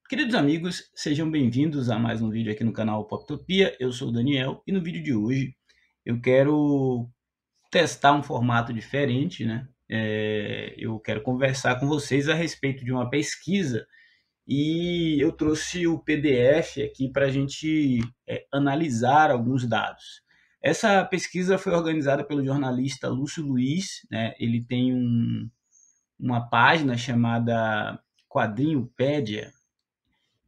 Queridos amigos, sejam bem-vindos a mais um vídeo aqui no canal Poptopia. Eu sou o Daniel e no vídeo de hoje eu quero testar um formato diferente, né? Eu quero conversar com vocês a respeito de uma pesquisa e eu trouxe o PDF aqui para a gente analisar alguns dados. Essa pesquisa foi organizada pelo jornalista Lúcio Luiz, né? Ele tem uma página chamada Quadrinhopédia,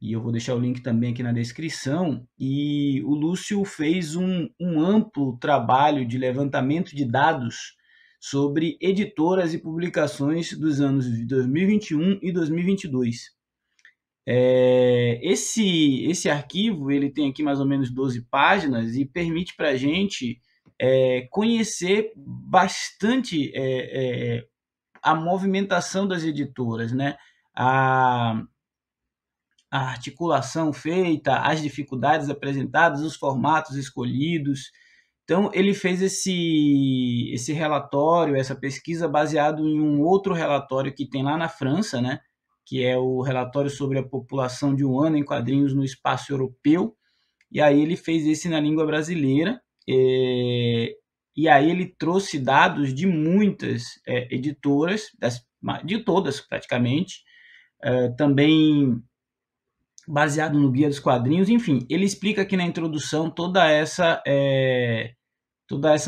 e eu vou deixar o link também aqui na descrição. E o Lúcio fez um amplo trabalho de levantamento de dados sobre editoras e publicações dos anos de 2021 e 2022. Esse arquivo ele tem aqui mais ou menos 12 páginas e permite para a gente conhecer bastante a movimentação das editoras, né? A articulação feita, as dificuldades apresentadas, os formatos escolhidos. Então, ele fez esse relatório, essa pesquisa, baseado em um outro relatório que tem lá na França, né? Que é o relatório sobre a população de um ano em quadrinhos no espaço europeu. E aí ele fez esse na língua brasileira. E aí ele trouxe dados de muitas editoras, de todas praticamente, também baseado no Guia dos Quadrinhos. Enfim, ele explica aqui na introdução toda essa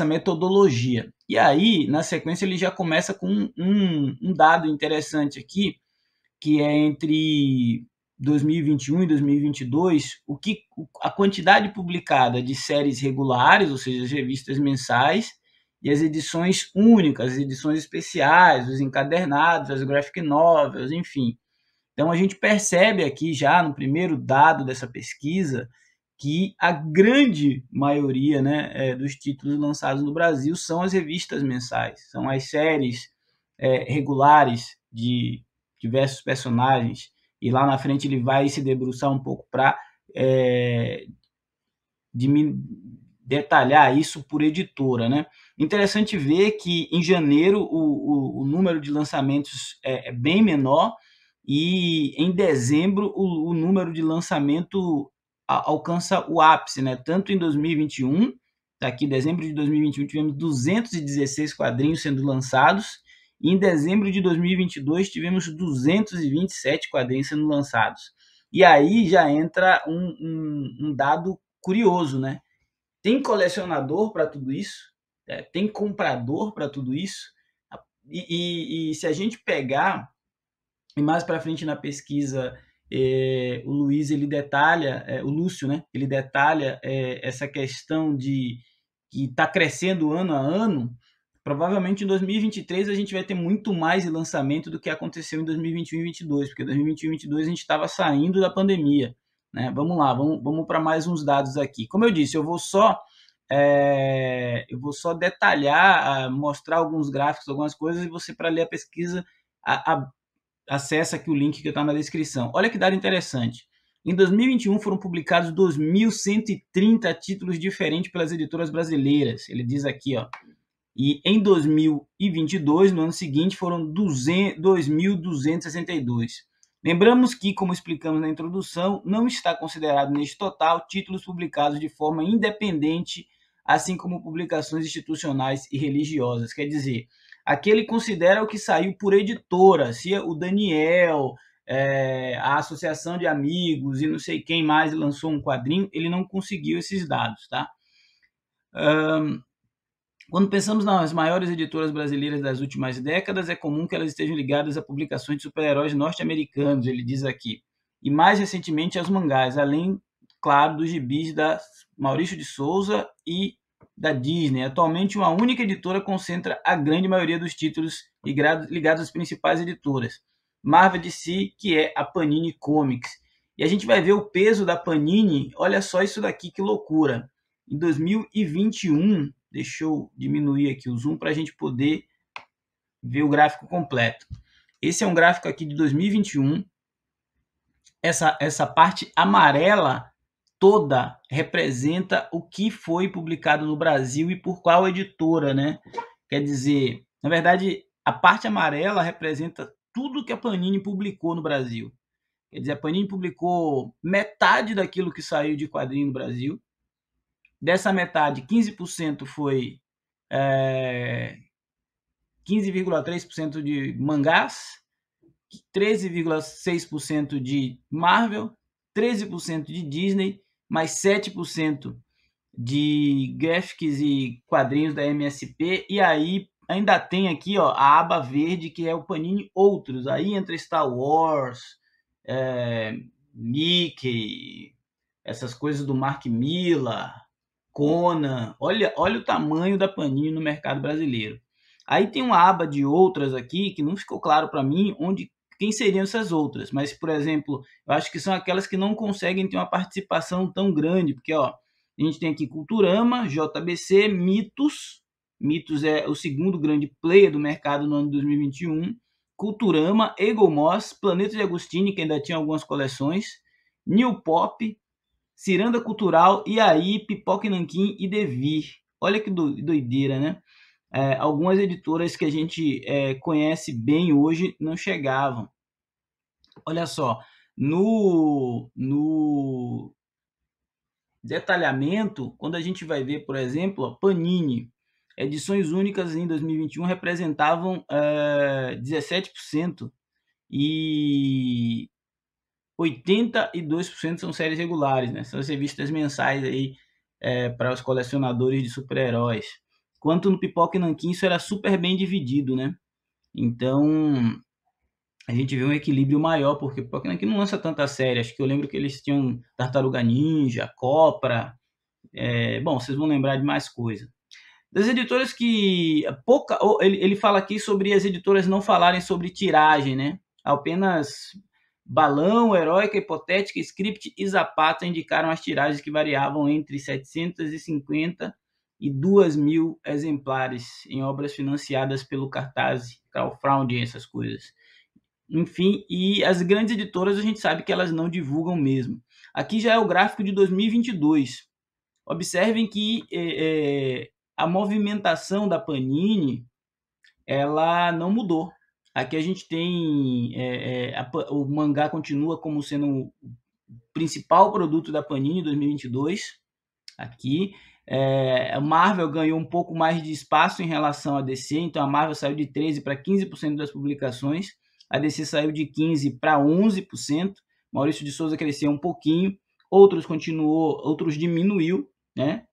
metodologia. E aí, na sequência, ele já começa com um dado interessante aqui, que é entre 2021 e 2022, a quantidade publicada de séries regulares, ou seja, as revistas mensais, e as edições únicas, as edições especiais, os encadernados, as graphic novels, enfim. Então, a gente percebe aqui já no primeiro dado dessa pesquisa que a grande maioria, né, dos títulos lançados no Brasil são as revistas mensais, são as séries regulares de diversos personagens, e lá na frente ele vai se debruçar um pouco para detalhar isso por editora, né? Interessante ver que em janeiro o número de lançamentos é bem menor, e em dezembro o número de lançamento alcança o ápice, né? Tanto em 2021, tá aqui, dezembro de 2021 tivemos 216 quadrinhos sendo lançados, e em dezembro de 2022 tivemos 227 quadrinhos sendo lançados. E aí já entra um dado curioso, né? Tem colecionador para tudo isso, tem comprador para tudo isso, e se a gente pegar, e mais para frente na pesquisa, o Luiz ele detalha, o Lúcio, né? Ele detalha essa questão de que está crescendo ano a ano. Provavelmente em 2023 a gente vai ter muito mais lançamento do que aconteceu em 2021 e 2022, porque em 2021 e 2022 a gente estava saindo da pandemia, né? Vamos lá, vamos para mais uns dados aqui. Como eu disse, eu vou só detalhar, mostrar alguns gráficos, algumas coisas, e você, para ler a pesquisa, acessa aqui o link que está na descrição. Olha que dado interessante. Em 2021 foram publicados 2.130 títulos diferentes pelas editoras brasileiras. Ele diz aqui, ó. E em 2022, no ano seguinte, foram 2.262. Lembramos que, como explicamos na introdução, não está considerado neste total títulos publicados de forma independente, assim como publicações institucionais e religiosas. Quer dizer, aqui ele considera o que saiu por editora, se o Daniel, a Associação de Amigos e não sei quem mais lançou um quadrinho, ele não conseguiu esses dados, tá? Quando pensamos nas maiores editoras brasileiras das últimas décadas, é comum que elas estejam ligadas a publicações de super-heróis norte-americanos, ele diz aqui, e mais recentemente aos mangás, além, claro, dos gibis da Maurício de Souza e da Disney. Atualmente, uma única editora concentra a grande maioria dos títulos ligados às principais editoras, Marvel DC, que é a Panini Comics. E a gente vai ver o peso da Panini. Olha só isso daqui, que loucura. Em 2021, deixa eu diminuir aqui o zoom para a gente poder ver o gráfico completo. Esse é um gráfico aqui de 2021. Essa parte amarela toda representa o que foi publicado no Brasil e por qual editora, né? Quer dizer, na verdade, a parte amarela representa tudo que a Panini publicou no Brasil. Quer dizer, a Panini publicou metade daquilo que saiu de quadrinho no Brasil. Dessa metade, 15% foi 15,3% de mangás, 13,6% de Marvel, 13% de Disney, mais 7% de graphics e quadrinhos da MSP, e aí ainda tem aqui a aba verde, que é o Panini Outros, aí entra Star Wars, Mickey, essas coisas do Mark Millar, Conan, olha o tamanho da Panini no mercado brasileiro. Aí tem uma aba de outras aqui, que não ficou claro para mim quem seriam essas outras, mas, por exemplo, eu acho que são aquelas que não conseguem ter uma participação tão grande, porque a gente tem aqui Culturama, JBC, Mitos é o segundo grande player do mercado no ano de 2021, Culturama, Eagle Moss, Planeta de Agostini, que ainda tinha algumas coleções, New Pop, Ciranda Cultural, e aí Pipoca e Nanquim e Devir. Olha que doideira, né? Algumas editoras que a gente conhece bem hoje não chegavam. Olha só, no detalhamento, quando a gente vai ver, por exemplo, a Panini, edições únicas em 2021 representavam 17% e 82% são séries regulares, né? São as revistas mensais aí para os colecionadores de super-heróis. Quanto no Pipoca e Nanquim, isso era super bem dividido, né? Então, a gente vê um equilíbrio maior, porque o Pipoca e Nanquim não lança tanta série. Acho que eu lembro que eles tinham Tartaruga Ninja, Copra. Bom, vocês vão lembrar de mais coisa. Das editoras que... Ele fala aqui sobre as editoras não falarem sobre tiragem, né? Apenas Balão, Heróica, Hipotética, Script e Zapata indicaram as tiragens que variavam entre 750 e 2.000 exemplares em obras financiadas pelo Cartaz, crowdfunding, essas coisas. Enfim, e as grandes editoras a gente sabe que elas não divulgam mesmo. Aqui já é o gráfico de 2022. Observem que a movimentação da Panini ela não mudou. Aqui a gente tem o mangá continua como sendo o principal produto da Panini em 2022. Aqui a Marvel ganhou um pouco mais de espaço em relação à DC, então a Marvel saiu de 13% para 15% das publicações, a DC saiu de 15% para 11%, Maurício de Souza cresceu um pouquinho, outros diminuiu, né?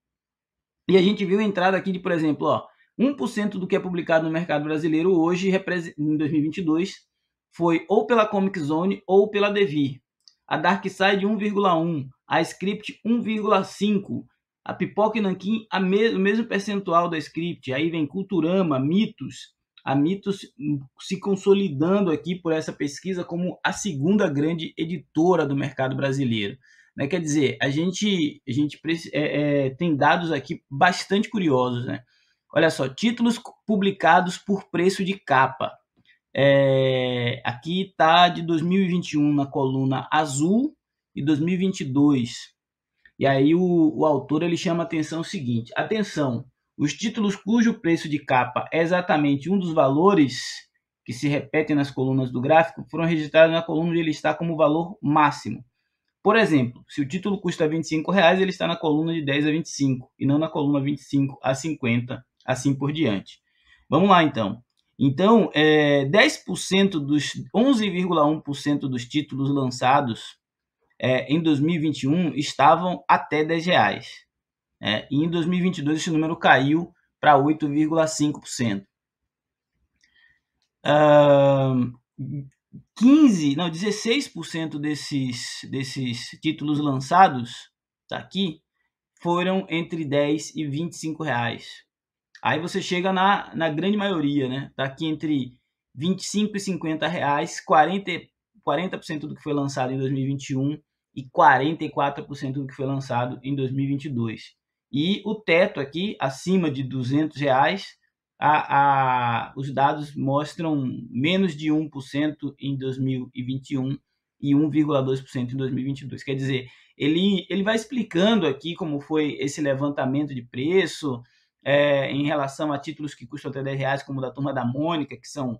E a gente viu a entrada aqui de, por exemplo, 1% do que é publicado no mercado brasileiro hoje, em 2022, foi ou pela Comic Zone ou pela Devir. A Dark Side 1,1%, a Script 1,5%, a Pipoca e Nanquim o mesmo percentual da Script. Aí vem Culturama, Mitos, a Mitos se consolidando aqui por essa pesquisa como a segunda grande editora do mercado brasileiro. Né? Quer dizer, a gente tem dados aqui bastante curiosos. Né? Olha só, títulos publicados por preço de capa. Aqui está de 2021 na coluna azul e 2022. E aí o autor ele chama a atenção o seguinte: atenção, os títulos cujo preço de capa é exatamente um dos valores que se repetem nas colunas do gráfico foram registrados na coluna onde ele está como valor máximo. Por exemplo, se o título custa R$25, ele está na coluna de 10 a 25 e não na coluna 25 a 50, assim por diante. Vamos lá, então. Então, 10% dos 11,1% dos títulos lançados em 2021 estavam até R$10. E em 2022 esse número caiu para 8,5%. 16% desses títulos lançados aqui foram entre 10 e 25 reais. Aí você chega na grande maioria, né? Tá aqui entre 25 e 50 reais, 40% do que foi lançado em 2021 e 44% do que foi lançado em 2022. E o teto aqui, acima de 200 reais, os dados mostram menos de 1% em 2021 e 1,2% em 2022. Quer dizer, ele vai explicando aqui como foi esse levantamento de preço em relação a títulos que custam até R$10, como o da Turma da Mônica, que são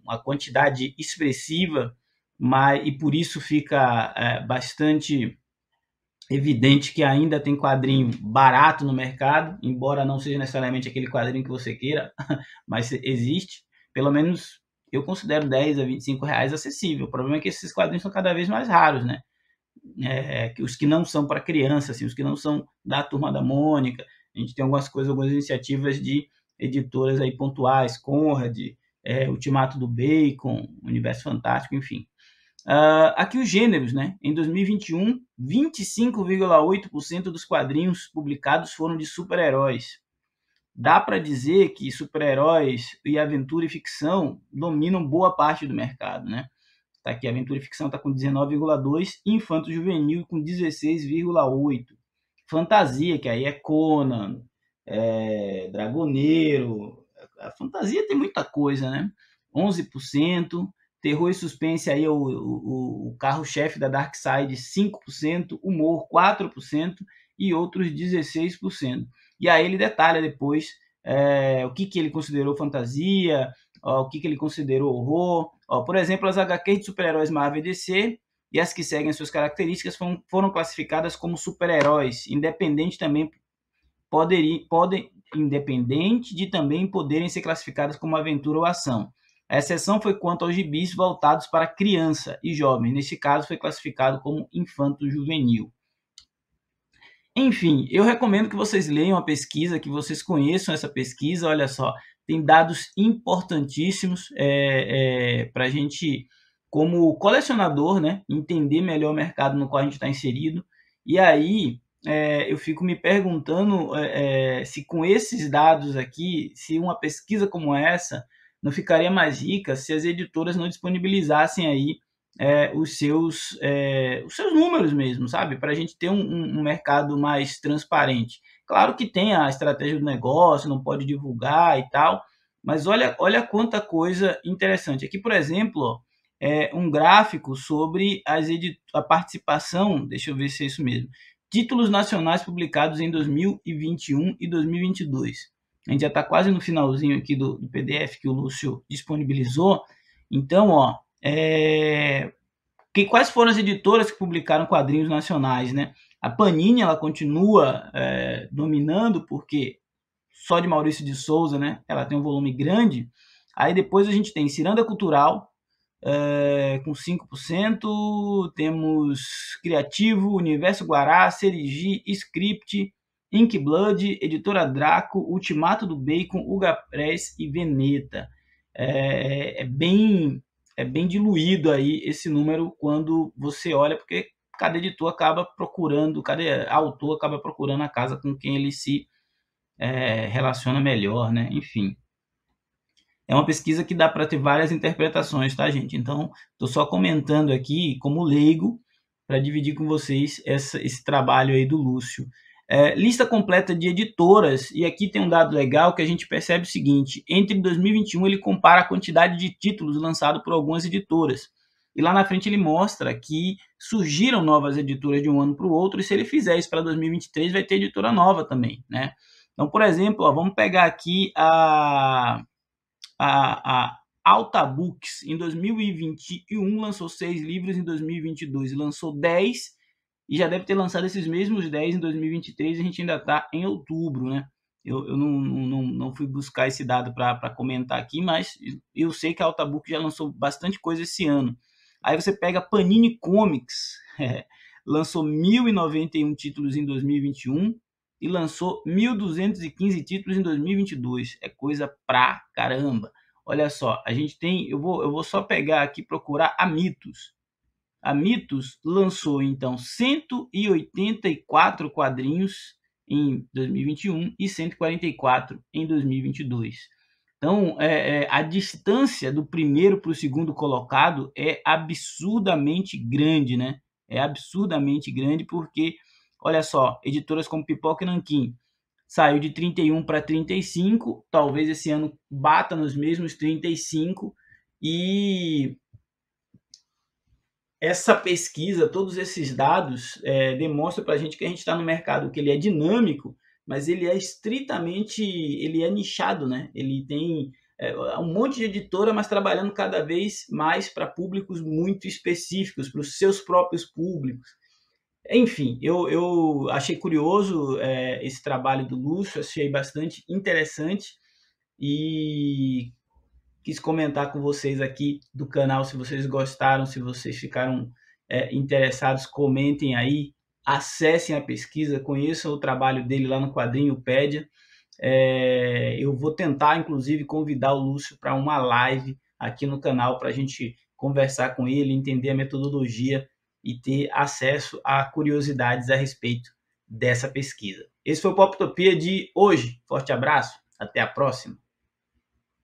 uma quantidade expressiva e por isso fica bastante evidente que ainda tem quadrinho barato no mercado, embora não seja necessariamente aquele quadrinho que você queira, mas existe. Pelo menos eu considero 10 a 25 reais acessível. O problema é que esses quadrinhos são cada vez mais raros, né? Que os que não são para criança, assim, os que não são da Turma da Mônica. A gente tem algumas iniciativas de editoras aí pontuais, Conrad, Ultimato do Bacon, Universo Fantástico, enfim. Aqui os gêneros, né? Em 2021, 25,8% dos quadrinhos publicados foram de super-heróis. Dá para dizer que super-heróis e aventura e ficção dominam boa parte do mercado, né? Tá aqui, aventura e ficção está com 19,2%, infanto-juvenil com 16,8%. Fantasia, que aí é Conan, Dragoneiro, a fantasia tem muita coisa, né? 11%, terror e suspense aí é o carro-chefe da Dark Side, 5%, humor 4% e outros 16%. E aí ele detalha depois o que ele considerou fantasia, o que ele considerou horror. Por exemplo, as HQs de super-heróis Marvel e DC e as que seguem as suas características foram classificadas como super-heróis, independente de também poderem ser classificadas como aventura ou ação. A exceção foi quanto aos gibis voltados para criança e jovem. Nesse caso, foi classificado como infanto-juvenil. Enfim, eu recomendo que vocês leiam a pesquisa, que vocês conheçam essa pesquisa. Olha só, tem dados importantíssimos para a gente, como colecionador, né, entender melhor o mercado no qual a gente está inserido. E aí eu fico me perguntando se com esses dados aqui, se uma pesquisa como essa não ficaria mais rica se as editoras não disponibilizassem aí os seus números mesmo, sabe? Para a gente ter um mercado mais transparente. Claro que tem a estratégia do negócio, não pode divulgar e tal, mas olha quanta coisa interessante. Aqui, por exemplo, um gráfico sobre a participação, deixa eu ver se é isso mesmo, títulos nacionais publicados em 2021 e 2022. A gente já está quase no finalzinho aqui do PDF que o Lúcio disponibilizou. Então, quais foram as editoras que publicaram quadrinhos nacionais, né? A Panini, ela continua dominando, porque só de Maurício de Souza, né? Ela tem um volume grande. Aí depois a gente tem Ciranda Cultural, com 5%, temos Criativo, Universo Guará, Serigi, Script, Inkblood, Editora Draco, Ultimato do Bacon, Uga Press e Veneta. É bem diluído aí esse número quando você olha, porque cada editor acaba procurando, cada autor acaba procurando a casa com quem ele se relaciona melhor, né? Enfim. É uma pesquisa que dá para ter várias interpretações, tá, gente? Então, estou só comentando aqui como leigo para dividir com vocês esse trabalho aí do Lúcio. Lista completa de editoras, e aqui tem um dado legal que a gente percebe o seguinte: entre 2021 ele compara a quantidade de títulos lançados por algumas editoras, e lá na frente ele mostra que surgiram novas editoras de um ano para o outro, e se ele fizer isso para 2023 vai ter editora nova também, né? Então, por exemplo, vamos pegar aqui a Alta Books, em 2021, lançou 6 livros, em 2022 lançou 10, e já deve ter lançado esses mesmos 10 em 2023, e a gente ainda está em outubro, né? Eu não fui buscar esse dado para comentar aqui, mas eu sei que a Alta Books já lançou bastante coisa esse ano. Aí você pega Panini Comics, lançou 1.091 títulos em 2021, e lançou 1.215 títulos em 2022. É coisa pra caramba. Olha só, a gente tem... Eu vou só pegar aqui e procurar a Mitos. A Mitos lançou, então, 184 quadrinhos em 2021 e 144 em 2022. Então, a distância do primeiro para o segundo colocado é absurdamente grande, né? É absurdamente grande porque... Olha só, editoras como Pipoca e Nanquim saiu de 31 para 35, talvez esse ano bata nos mesmos 35, e essa pesquisa, todos esses dados demonstram para a gente que a gente está no mercado que ele é dinâmico, mas ele é estritamente, ele é nichado, né? Ele tem um monte de editora, mas trabalhando cada vez mais para públicos muito específicos, para os seus próprios públicos. Enfim, eu achei curioso esse trabalho do Lúcio, achei bastante interessante e quis comentar com vocês aqui do canal. Se vocês gostaram, se vocês ficaram interessados, comentem aí, acessem a pesquisa, conheçam o trabalho dele lá no Quadrinhopédia. Eu vou tentar, inclusive, convidar o Lúcio para uma live aqui no canal para a gente conversar com ele, entender a metodologia e ter acesso a curiosidades a respeito dessa pesquisa. Esse foi o Poptopia de hoje. Forte abraço, até a próxima.